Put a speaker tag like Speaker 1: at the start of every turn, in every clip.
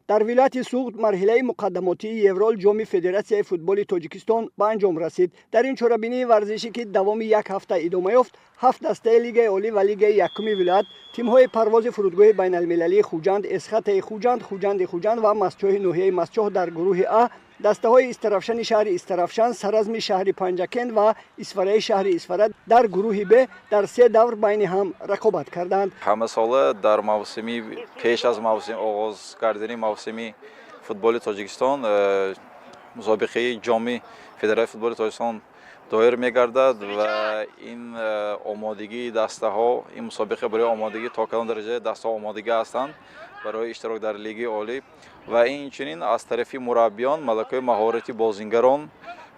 Speaker 1: در ولایت سوخت مرحله مقدماتی یورال جام فدراسیون فوتبال تاجیکستان به انجام رسید. در این چهاربینی ورزشی که دوام یک هفته ادامه یافت، 7 دسته لیگ عالی و لیگ یکم ولایت تیم‌های پرواز فرودگاه بین‌المللی خوجند، اسخط خوجند و مسجح نوحیه مسجح در گروه ا، دسته‌های استرافشان شهر استرافشان، سرازمی شهر پنجکند و اسفرای شهر اسفرا در گروه ب در 3 دور بین هم رقابت کردند.
Speaker 2: همه ساله در موسمی پیش از موسم آغاز کردن موسمی فوتبال تاجیکستان مسابقه جام فدراسیون فوتبال تاجیکستان دایر می‌گردد و این آمادگی دسته‌ها این مسابقه برای آمادگی تا کدام درجه دسته‌ها آمادگی هستند برای اشتراک در لیگ عالی و این چنین از طرف مربیان ملکه مهارتی بازیگران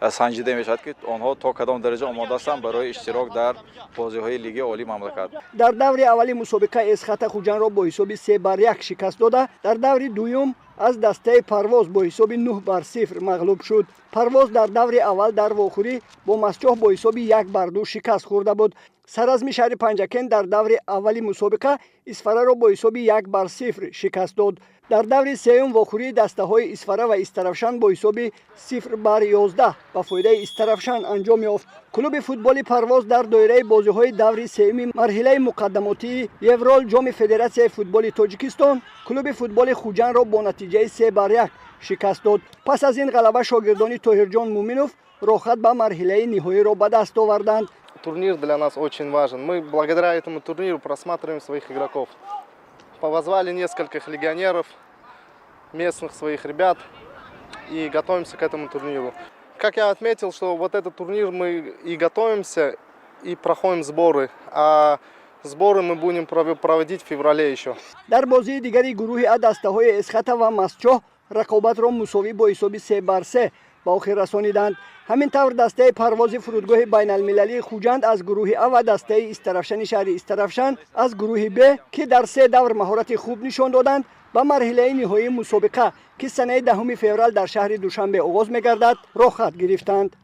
Speaker 2: سنجیده می‌شود که آنها تا کدام درجه آماده هستند برای اشتراک در بازی‌های لیگ عالی مملکت.
Speaker 1: در دور اولی مسابقه اسخط خوجند را با حساب 3-1 شکست داده، در دور دوم از دسته پرواز با حساب 9-0 مغلوب شد. پرواز در دور اول در واخوری با مسجح با حساب 1-2 شکست خورده بود. سرازمی شهر پنجکند در دور اولی مسابقه اسفرا را با حساب 1-0 شکست داد. در دور سوم واخوری دسته‌های اسفرا و استرافشان با حساب 0-11 با فایده استرافشان انجام یافت. کلوب فوتبال پرواز در دایره بازی‌های دور سوم مرحله مقدماتی یورال جام فدراسیون فوتبال تاجیکستان کلوب فوتبال خوجند را با نتیجه 3-1 شکست داد. پس از این غلبه شاگردان طاهرجان مومنов راحت به مرحله نهایی را به دست آوردند.
Speaker 3: Турнир для нас очень важен. Мы благодаря этому турниру просматриваем своих игроков. Повозвали нескольких легионеров, местных своих ребят и готовимся к этому турниру. Как я отметил, что вот этот турнир мы и готовимся, и проходим сборы. А сборы мы будем проводить в феврале еще.
Speaker 1: در بازی دیگری گروه ا دسته‌های اسخط و مسجح رقابت را مساوی با حساب 3-3 به آخر رسانیدند. همین طور دسته پرواز فرودگاه بین‌المللی خوجند از گروه ا و دسته استرافشان شهر استرافشان از گروه ب که در 3 دور مهارت خوب نشان دادند و مرحله نهایی مسابقه که سنه 10 فوریه در شهر دوشنبه آغاز می‌گردد راه خط گرفتند.